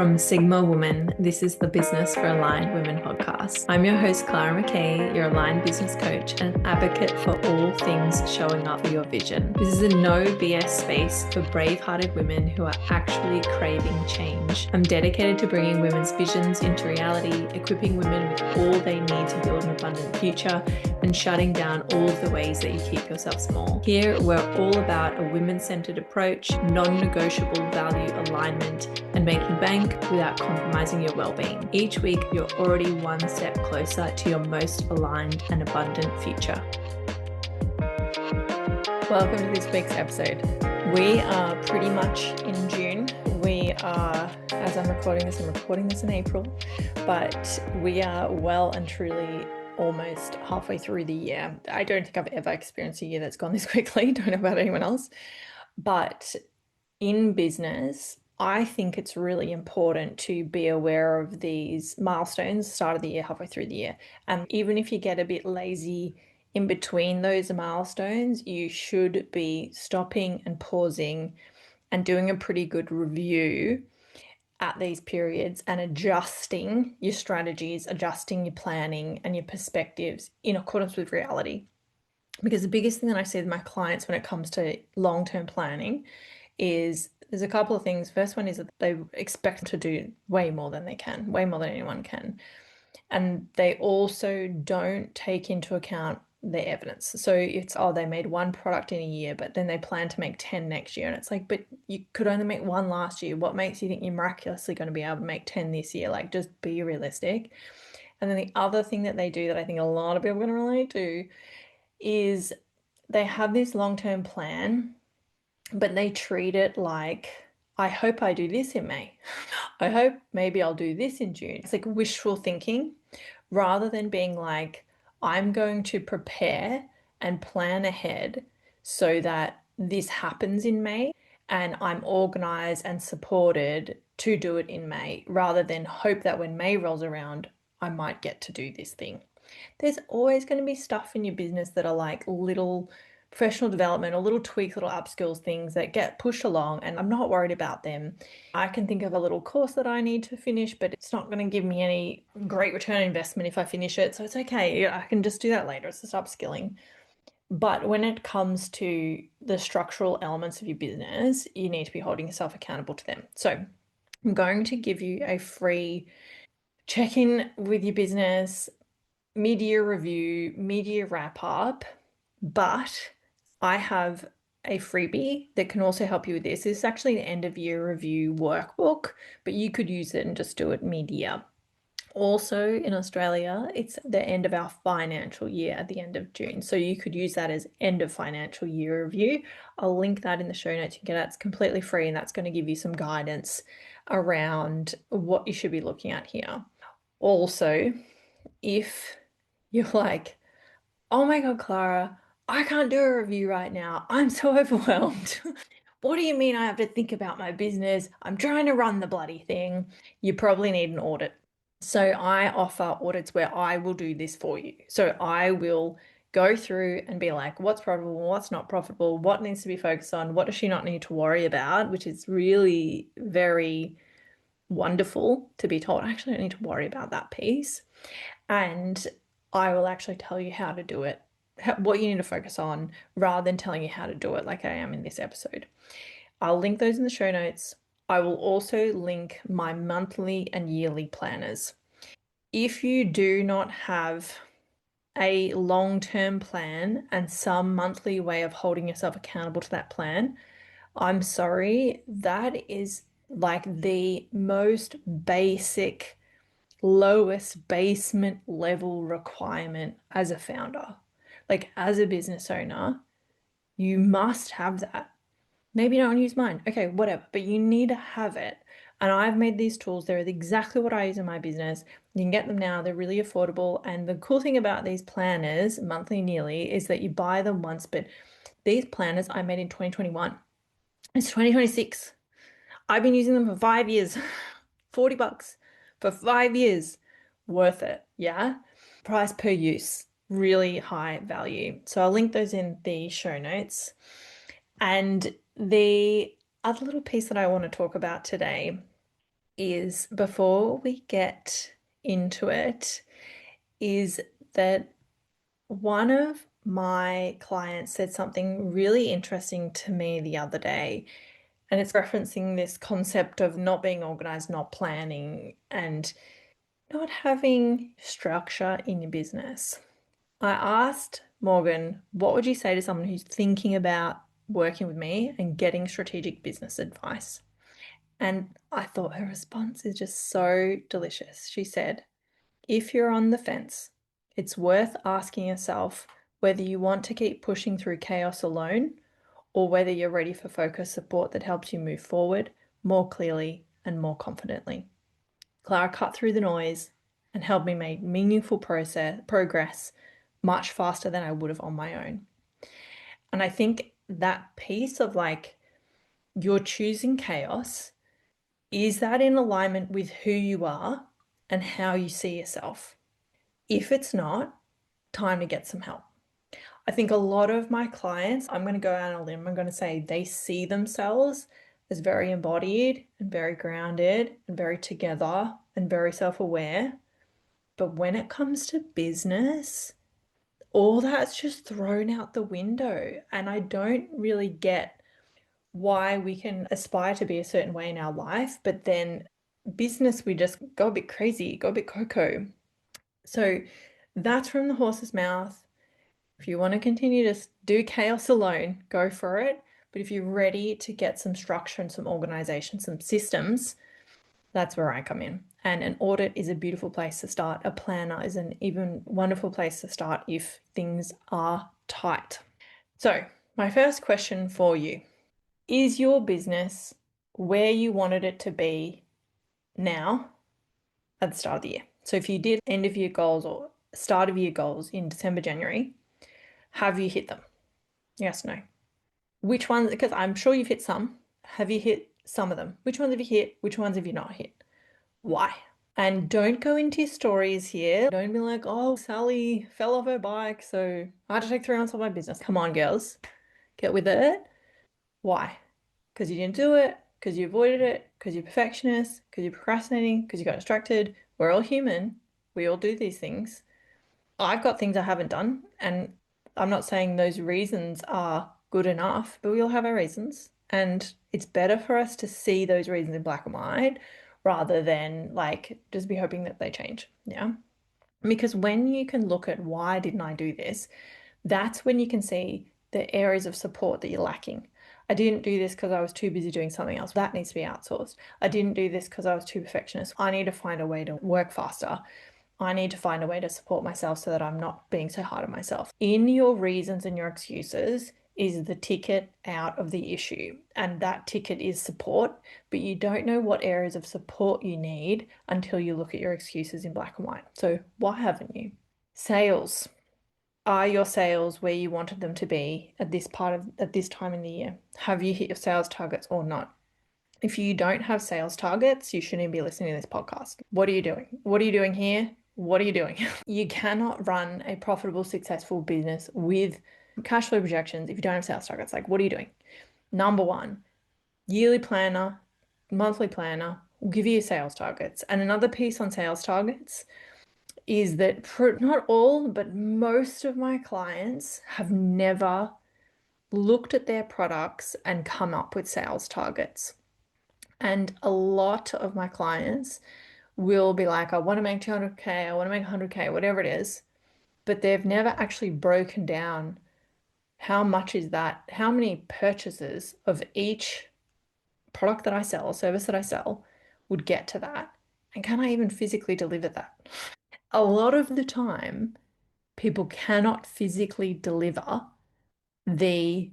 From Sigma Woman, this is the Business for Aligned Women podcast. I'm your host, Clara McKay, your aligned business coach and advocate for all things showing up for your vision. This is a no BS space for brave-hearted women who are actually craving change. I'm dedicated to bringing women's visions into reality, equipping women with all they need to build an abundant future, and shutting down all of the ways that you keep yourself small. Here, we're all about a women-centered approach, non-negotiable value alignment, and making bank without compromising your well-being. Each week, you're already one step closer to your most aligned and abundant future. Welcome to this week's episode. We are pretty much in June. We are, as I'm recording this in April, but we are well and truly almost halfway through the year. I don't think I've ever experienced a year that's gone this quickly. Don't know about anyone else. But in business, I think it's really important to be aware of these milestones, start of the year, halfway through the year. And even if you get a bit lazy in between those milestones, you should be stopping and pausing and doing a pretty good review at these periods and adjusting your strategies, adjusting your planning and your perspectives in accordance with reality. Because the biggest thing that I see with my clients when it comes to long-term planning is there's a couple of things. First one is that they expect to do way more than they can, way more than anyone can. And they also don't take into account the evidence. So it's, they made one product in a year, but then they plan to make 10 next year. And it's like, but you could only make one last year. What makes you think you're miraculously going to be able to make 10 this year? Like, just be realistic. And then the other thing that they do that I think a lot of people are going to relate to is they have this long-term plan, but they treat it like, I hope I do this in May. I hope maybe I'll do this in June. It's like wishful thinking rather than being like, I'm going to prepare and plan ahead so that this happens in May and I'm organized and supported to do it in May rather than hope that when May rolls around, I might get to do this thing. There's always going to be stuff in your business that are like little professional development or little tweaks, little upskills things that get pushed along, and I'm not worried about them. I can think of a little course that I need to finish, but it's not going to give me any great return on investment if I finish it. So it's okay. I can just do that later. It's just upskilling. But when it comes to the structural elements of your business, you need to be holding yourself accountable to them. So I'm going to give you a free check-in with your business, mid-year review, mid-year wrap-up, but I have a freebie that can also help you with this. This is actually the end of year review workbook, but you could use it and just do it mid-year. Also in Australia, it's the end of our financial year at the end of June. So you could use that as end of financial year review. I'll link that in the show notes. You can get that. It's completely free and that's going to give you some guidance around what you should be looking at here. Also, if you're like, oh my God, Clara, I can't do a review right now. I'm so overwhelmed. What do you mean I have to think about my business? I'm trying to run the bloody thing. You probably need an audit. So I offer audits where I will do this for you. So I will go through and be like, what's profitable, what's not profitable, what needs to be focused on, what does she not need to worry about, which is really very wonderful to be told. I actually don't need to worry about that piece. And I will actually tell you how to do it, what you need to focus on, rather than telling you how to do it like I am in this episode. I'll link those in the show notes. I will also link my monthly and yearly planners. If you do not have a long-term plan and some monthly way of holding yourself accountable to that plan, I'm sorry, that is like the most basic, lowest basement level requirement as a founder. Like as a business owner, you must have that. Maybe you don't use mine. Okay, whatever, but you need to have it. And I've made these tools. They're exactly what I use in my business. You can get them now. They're really affordable. And the cool thing about these planners, monthly and yearly, is that you buy them once, but these planners I made in 2021. It's 2026. I've been using them for 5 years. $40 for 5 years. Worth it, yeah? Price per use, really high value. So I'll link those in the show notes. And the other little piece that I want to talk about today is before we get into it, is that one of my clients said something really interesting to me the other day, and it's referencing this concept of not being organized, not planning, and not having structure in your business. I asked Morgan, what would you say to someone who's thinking about working with me and getting strategic business advice? And I thought her response is just so delicious. She said, if you're on the fence, it's worth asking yourself whether you want to keep pushing through chaos alone or whether you're ready for focused support that helps you move forward more clearly and more confidently. Clara cut through the noise and helped me make meaningful progress much faster than I would have on my own. And I think that piece of like, you're choosing chaos, is that in alignment with who you are and how you see yourself? If it's not, time to get some help. I think a lot of my clients, I'm going to go out on a limb, I'm going to say they see themselves as very embodied and very grounded and very together and very self-aware. But when it comes to business, all that's just thrown out the window. And I don't really get why we can aspire to be a certain way in our life, but then business, we just go a bit crazy, go a bit cocoa. So that's from the horse's mouth. If you want to continue to do chaos alone, go for it. But if you're ready to get some structure and some organization, some systems, that's where I come in. And an audit is a beautiful place to start. A planner is an even wonderful place to start if things are tight. So, my first question for you, is your business where you wanted it to be now at the start of the year? So, if you did end of year goals or start of year goals in December, January, have you hit them? Yes, no. Which ones? Because I'm sure you've hit some. Have you hit some of them? Which ones have you hit? Which ones have you not hit? Why? And don't go into your stories here. Don't be like, oh, Sally fell off her bike, so I had to take 3 months off my business. Come on, girls, get with it. Why? Because you didn't do it, because you avoided it, because you're perfectionist, because you're procrastinating, because you got distracted. We're all human. We all do these things. I've got things I haven't done, and I'm not saying those reasons are good enough, but we all have our reasons. And it's better for us to see those reasons in black and white rather than like just be hoping that they change. Yeah. Because when you can look at why didn't I do this, that's when you can see the areas of support that you're lacking. I didn't do this because I was too busy doing something else. That needs to be outsourced. I didn't do this because I was too perfectionist. I need to find a way to work faster. I need to find a way to support myself so that I'm not being so hard on myself. In your reasons and your excuses is the ticket out of the issue. And that ticket is support, but you don't know what areas of support you need until you look at your excuses in black and white. So why haven't you? Sales. Are your sales where you wanted them to be at this time in the year? Have you hit your sales targets or not? If you don't have sales targets, you shouldn't be listening to this podcast. What are you doing? What are you doing here? What are you doing? You cannot run a profitable, successful business with cash flow projections if you don't have sales targets. Like, what are you doing? Number one, yearly planner, monthly planner will give you sales targets. And another piece on sales targets is that not all, but most of my clients have never looked at their products and come up with sales targets. And a lot of my clients will be like, I want to make 200K, I want to make 100K, whatever it is, but they've never actually broken down how much is that, how many purchases of each product that I sell, service that I sell would get to that. And can I even physically deliver that? A lot of the time, people cannot physically deliver the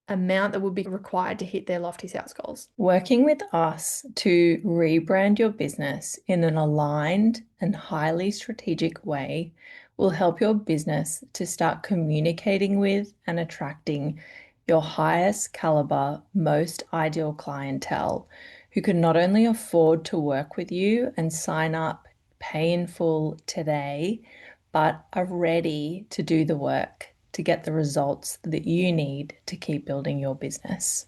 amount that would be required to hit their lofty sales goals. Working with us to rebrand your business in an aligned and highly strategic way will help your business to start communicating with and attracting your highest caliber, most ideal clientele who can not only afford to work with you and sign up, pay in full today, but are ready to do the work to get the results that you need to keep building your business.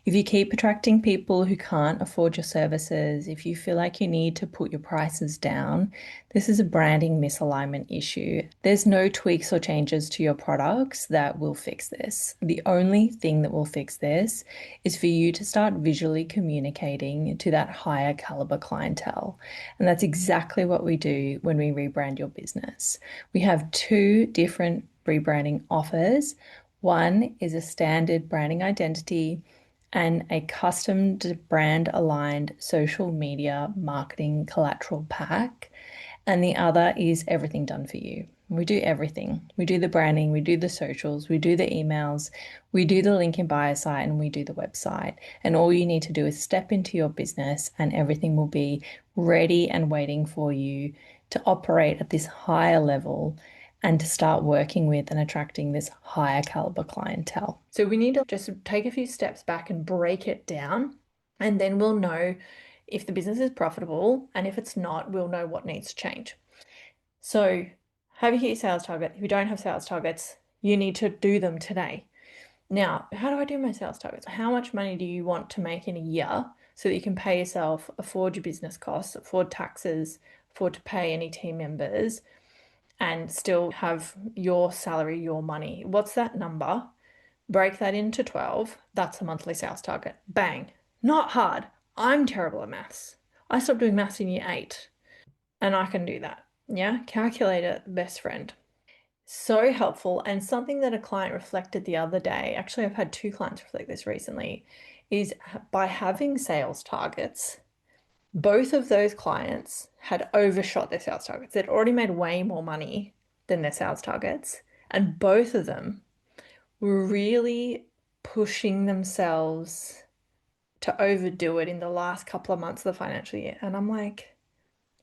If you keep attracting people who can't afford your services, if you feel like you need to put your prices down, this is a branding misalignment issue. There's no tweaks or changes to your products that will fix this. The only thing that will fix this is for you to start visually communicating to that higher caliber clientele. And that's exactly what we do when we rebrand your business. We have two different rebranding offers. One is a standard branding identity and a custom brand aligned social media marketing collateral pack. And the other is everything done for you. We do everything. We do the branding, we do the socials, we do the emails, we do the link in bio site, and we do the website. And all you need to do is step into your business, and everything will be ready and waiting for you to operate at this higher level and to start working with and attracting this higher caliber clientele. So we need to just take a few steps back and break it down, and then we'll know if the business is profitable, and if it's not, we'll know what needs to change. So have you hit your sales target? If you don't have sales targets, you need to do them today. Now, how do I do my sales targets? How much money do you want to make in a year so that you can pay yourself, afford your business costs, afford taxes, afford to pay any team members, and still have your salary, your money? What's that number? Break that into 12. That's a monthly sales target. Bang. Not hard. I'm terrible at maths. I stopped doing maths in year 8, and I can do that. Yeah, calculator, best friend. So helpful. And something that a client reflected the other day, actually, I've had two clients reflect this recently, is by having sales targets, both of those clients had overshot their sales targets. They'd already made way more money than their sales targets. And both of them were really pushing themselves to overdo it in the last couple of months of the financial year. And I'm like,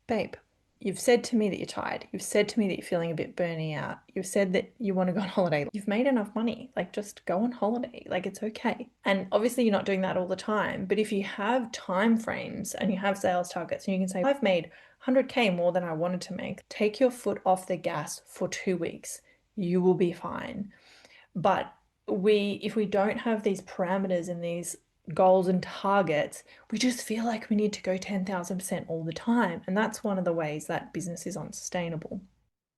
babe, you've said to me that you're tired. You've said to me that you're feeling a bit burning out. You've said that you want to go on holiday. You've made enough money. Like, just go on holiday. Like, it's okay. And obviously, you're not doing that all the time. But if you have time frames and you have sales targets and you can say, I've made 100K more than I wanted to make, take your foot off the gas for 2 weeks. You will be fine. But if we don't have these parameters and these goals and targets, we just feel like we need to go 10,000% all the time. And that's one of the ways that business is unsustainable.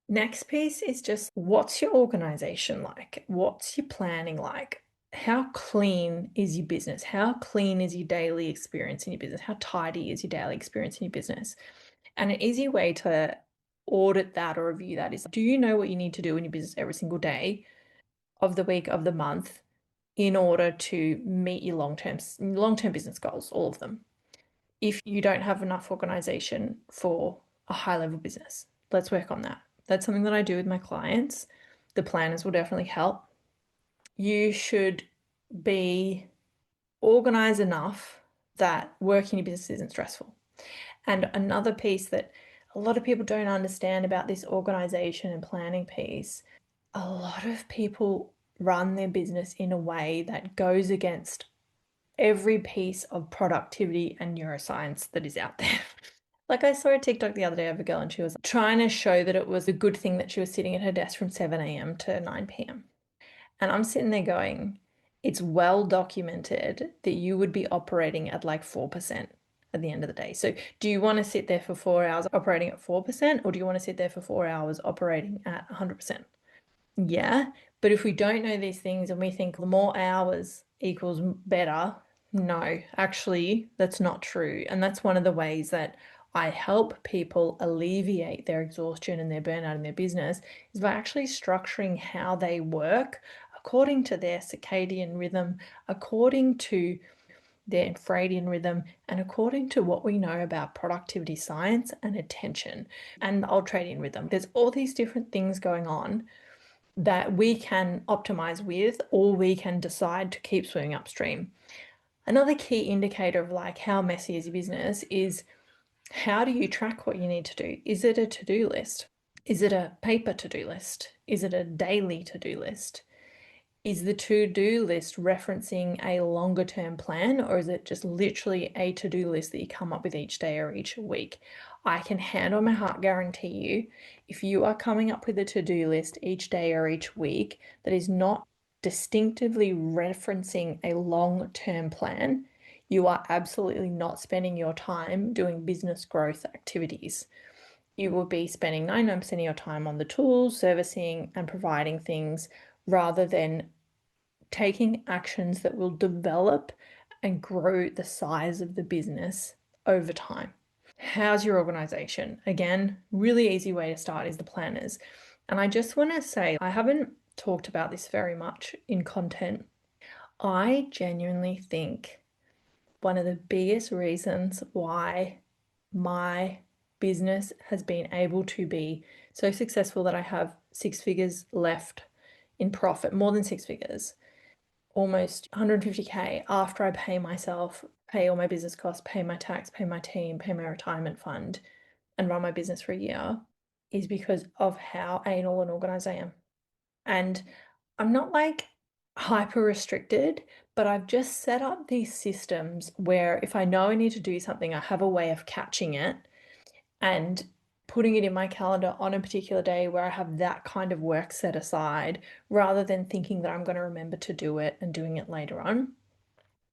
Next piece is just, what's your organization like? What's your planning like? How clean is your business? How clean is your daily experience in your business? How tidy is your daily experience in your business? And an easy way to audit that or review that is, do you know what you need to do in your business every single day of the week, of the month, in order to meet your long-term business goals, all of them? If you don't have enough organization for a high-level business, let's work on that. That's something that I do with my clients. The planners will definitely help. You should be organized enough that working your business isn't stressful. And another piece that a lot of people don't understand about this organization and planning piece, a lot of people run their business in a way that goes against every piece of productivity and neuroscience that is out there. Like, I saw a TikTok the other day of a girl, and she was trying to show that it was a good thing that she was sitting at her desk from 7 a.m. to 9 p.m. And I'm sitting there going, it's well documented that you would be operating at like 4% at the end of the day. So do you want to sit there for 4 hours operating at 4%, or do you want to sit there for 4 hours operating at 100%? Yeah, but if we don't know these things and we think the more hours equals better, no, actually, that's not true. And that's one of the ways that I help people alleviate their exhaustion and their burnout in their business, is by actually structuring how they work according to their circadian rhythm, according to their infradian rhythm, and according to what we know about productivity science and attention and the ultradian rhythm. There's all these different things going on that we can optimize with, or we can decide to keep swimming upstream. Another key indicator of like how messy is your business is, how do you track what you need to do? Is it a to-do list? Is it a paper to-do list? Is it a daily to-do list? Is the to-do list referencing a longer term plan, or is it just literally a to-do list that you come up with each day or each week? I can hand on my heart guarantee you, if you are coming up with a to-do list each day or each week that is not distinctively referencing a long-term plan, you are absolutely not spending your time doing business growth activities. You will be spending 99% of your time on the tools, servicing, and providing things rather than taking actions that will develop and grow the size of the business over time. How's your organization? Again, really easy way to start is the planners. And I just want to say, I haven't talked about this very much in content. I genuinely think one of the biggest reasons why my business has been able to be so successful that I have 6 figures left in profit, more than 6 figures, almost 150K after I pay myself, pay all my business costs, pay my tax, pay my team, pay my retirement fund, and run my business for a year, is because of how anal and organized I am. And I'm not like hyper restricted, but I've just set up these systems where if I know I need to do something, I have a way of catching it and putting it in my calendar on a particular day where I have that kind of work set aside rather than thinking that I'm going to remember to do it and doing it later on.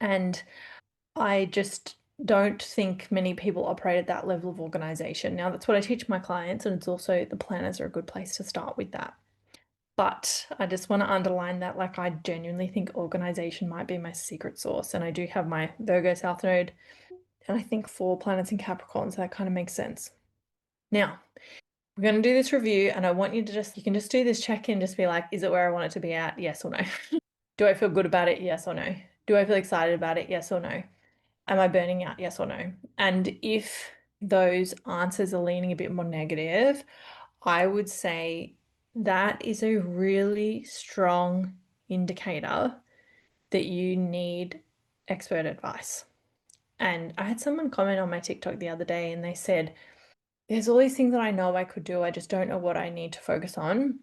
And I just don't think many people operate at that level of organization. Now, that's what I teach my clients, and it's also the planners are a good place to start with that. But I just want to underline that, like, I genuinely think organization might be my secret sauce. And I do have my Virgo South Node, and I think for planets and Capricorns, that kind of makes sense. Now, we're going to do this review, and I want you to you can just do this check in, just be like, is it where I want it to be at? Yes or no. Do I feel good about it? Yes or no. Do I feel excited about it? Yes or no. Am I burning out? Yes or no? And if those answers are leaning a bit more negative, I would say that is a really strong indicator that you need expert advice. And I had someone comment on my TikTok the other day and they said, there's all these things that I know I could do, I just don't know what I need to focus on.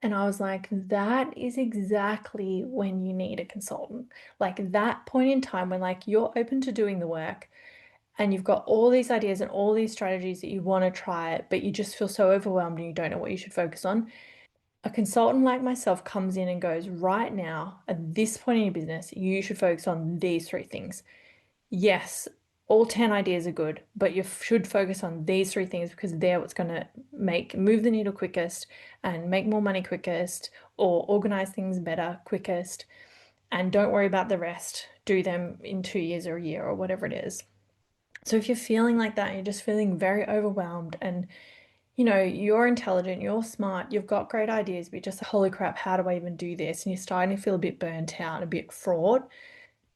And I was like, that is exactly when you need a consultant. Like that point in time when like you're open to doing the work and you've got all these ideas and all these strategies that you want to try it, but you just feel so overwhelmed and you don't know what you should focus on. A consultant like myself comes in and goes, right now, at this point in your business, you should focus on these three things. Yes, all 10 ideas are good, but you should focus on these three things because they're what's going to move the needle quickest and make more money quickest or organize things better quickest. And don't worry about the rest. Do them in 2 years or a year or whatever it is. So if you're feeling like that, you're just feeling very overwhelmed and you're intelligent, you're smart, you've got great ideas, but just holy crap, how do I even do this? And you're starting to feel a bit burnt out, a bit fraught,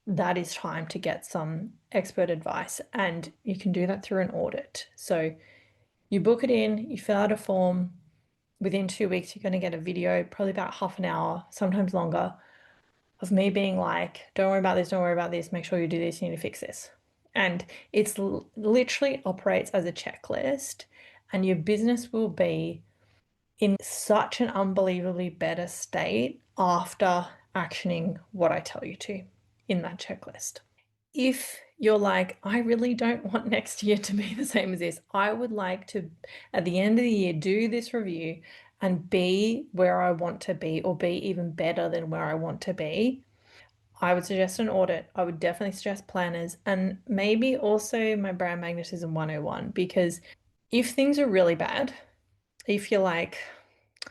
that is time to get some expert advice. And you can do that through an audit. So you book it in, you fill out a form. Within 2 weeks, you're going to get a video, probably about half an hour, sometimes longer, of me being like, don't worry about this, don't worry about this, make sure you do this, you need to fix this. And it's literally operates as a checklist, and your business will be in such an unbelievably better state after actioning what I tell you to in that checklist. If you're like, I really don't want next year to be the same as this, I would like to, at the end of the year, do this review and be where I want to be or be even better than where I want to be. I would suggest an audit. I would definitely suggest planners and maybe also my Brand Magnetism 101 because if things are really bad, if you're like,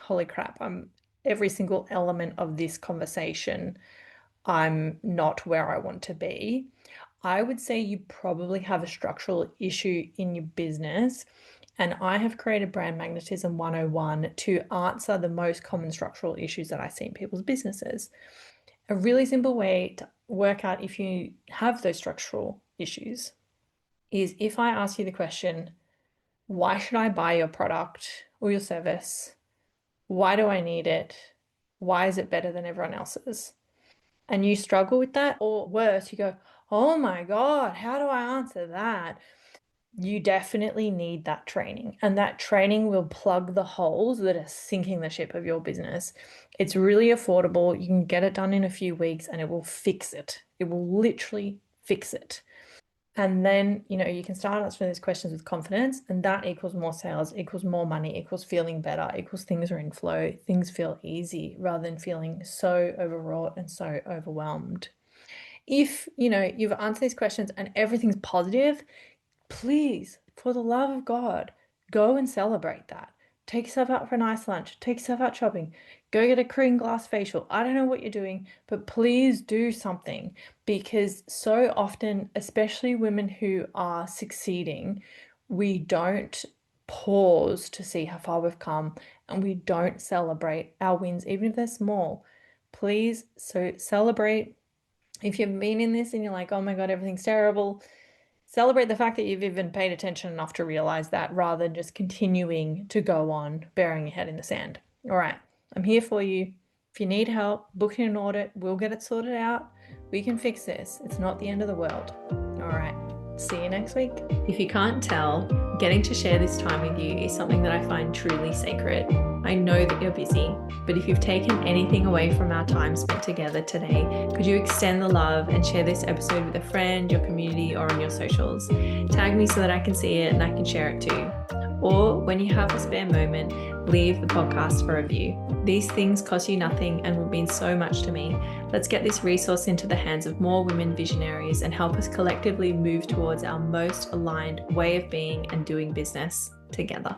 holy crap, I'm every single element of this conversation, I'm not where I want to be. I would say you probably have a structural issue in your business. And I have created Brand Magnetism 101 to answer the most common structural issues that I see in people's businesses. A really simple way to work out if you have those structural issues is if I ask you the question, why should I buy your product or your service? Why do I need it? Why is it better than everyone else's? And you struggle with that, or worse, you go, oh my God, how do I answer that? You definitely need that training, and that training will plug the holes that are sinking the ship of your business. It's really affordable. You can get it done in a few weeks and it will fix it. It will literally fix it. And then, you can start answering these questions with confidence, and that equals more sales, equals more money, equals feeling better, equals things are in flow, things feel easy rather than feeling so overwrought and so overwhelmed. If, you've answered these questions and everything's positive, please, for the love of God, go and celebrate that. Take yourself out for a nice lunch. Take yourself out shopping. Go get a green glass facial. I don't know what you're doing, but please do something, because so often, especially women who are succeeding, we don't pause to see how far we've come, and we don't celebrate our wins, even if they're small. Please, so celebrate. If you've been in this and you're like, oh my God, everything's terrible, celebrate the fact that you've even paid attention enough to realize that, rather than just continuing to go on burying your head in the sand. All right, I'm here for you. If you need help, book in an audit. We'll get it sorted out. We can fix this. It's not the end of the world. All right, see you next week. If you can't tell, getting to share this time with you is something that I find truly sacred. I know that you're busy, but if you've taken anything away from our time spent together today, could you extend the love and share this episode with a friend, your community, or on your socials? Tag me so that I can see it and I can share it too. Or when you have a spare moment, leave the podcast for review. These things cost you nothing and will mean so much to me. Let's get this resource into the hands of more women visionaries and help us collectively move towards our most aligned way of being and doing business together.